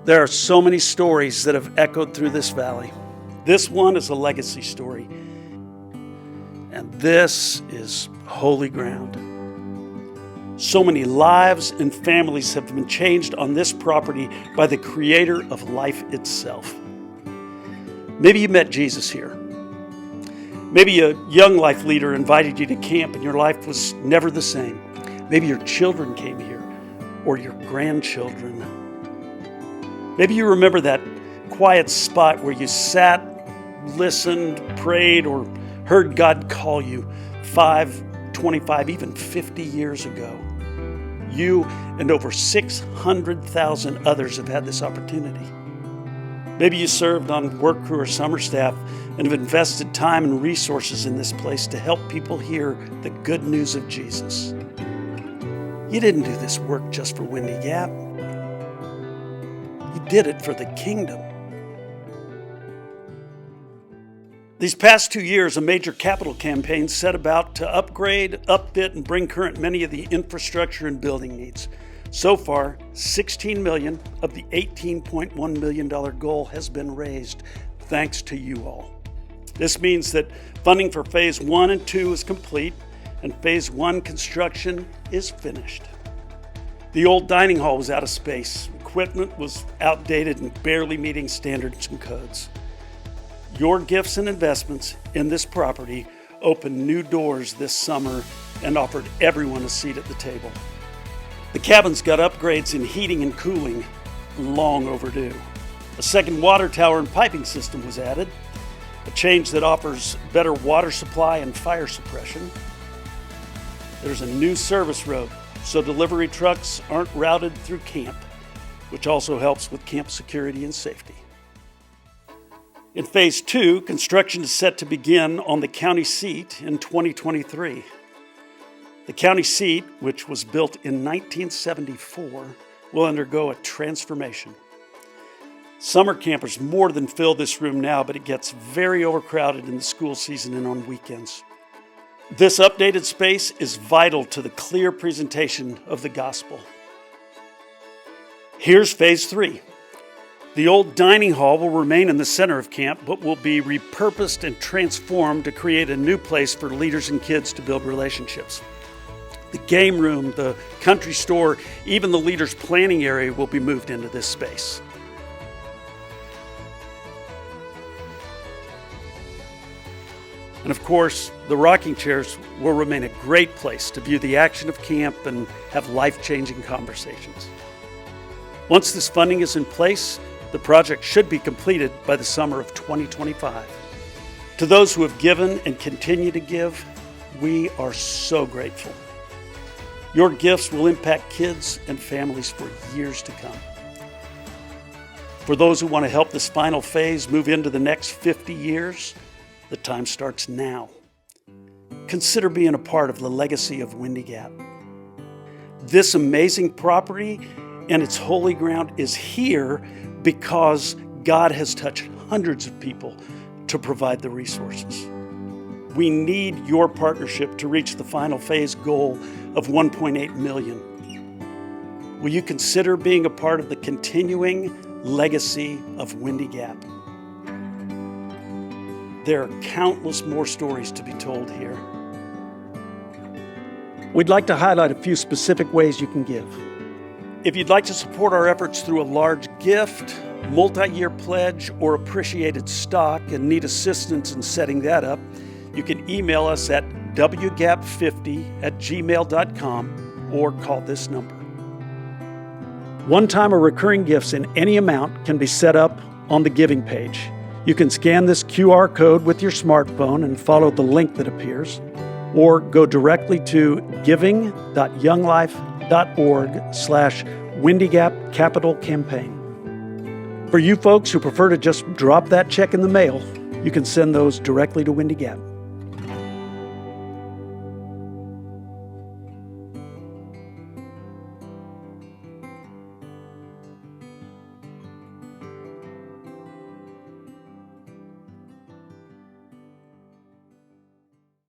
There are so many stories that have echoed through this valley. This one is a legacy story, and this is holy ground. So many lives and families have been changed on this property by the Creator of life itself. Maybe you met Jesus here. Maybe a young life leader invited you to camp and your life was never the same. Maybe your children came here, or your grandchildren. Maybe you remember that quiet spot where you sat, listened, prayed, or heard God call you 5, 25, even 50 years ago. You and over 600,000 others have had this opportunity. Maybe you served on work crew or summer staff and have invested time and resources in this place to help people hear the good news of Jesus. You didn't do this work just for Windy Gap. You did it for the kingdom. These past 2 years, a major capital campaign set about to upgrade, upfit, and bring current many of the infrastructure and building needs. So far, $16 million of the $18.1 million goal has been raised, thanks to you all. This means that funding for Phase 1 and 2 is complete, and Phase 1 construction is finished. The old dining hall was out of space. Equipment was outdated and barely meeting standards and codes. Your gifts and investments in this property opened new doors this summer and offered everyone a seat at the table. The cabins got upgrades in heating and cooling, long overdue. A second water tower and piping system was added, a change that offers better water supply and fire suppression. There's a new service road, so delivery trucks aren't routed through camp, which also helps with camp security and safety. In Phase 2, construction is set to begin on the county seat in 2023. The county seat, which was built in 1974, will undergo a transformation. Summer campers more than fill this room now, but it gets very overcrowded in the school season and on weekends. This updated space is vital to the clear presentation of the gospel. Here's Phase 3. The old dining hall will remain in the center of camp, but will be repurposed and transformed to create a new place for leaders and kids to build relationships. The game room, the country store, even the leaders' planning area will be moved into this space. And of course, the rocking chairs will remain a great place to view the action of camp and have life-changing conversations. Once this funding is in place, the project should be completed by the summer of 2025. To those who have given and continue to give, we are so grateful. Your gifts will impact kids and families for years to come. For those who want to help this final phase move into the next 50 years, the time starts now. Consider being a part of the legacy of Windy Gap. This amazing property and its holy ground is here because God has touched hundreds of people to provide the resources. We need your partnership to reach the final phase goal of 1.8 million. Will you consider being a part of the continuing legacy of Windy Gap? There are countless more stories to be told here. We'd like to highlight a few specific ways you can give. If you'd like to support our efforts through a large gift, multi-year pledge, or appreciated stock and need assistance in setting that up, you can email us at wgap50@gmail.com or call this number. One-time or recurring gifts in any amount can be set up on the giving page. You can scan this QR code with your smartphone and follow the link that appears, or go directly to giving.younglife.org/Windy Gap Capital Campaign. For you folks who prefer to just drop that check in the mail, you can send those directly to Windy Gap.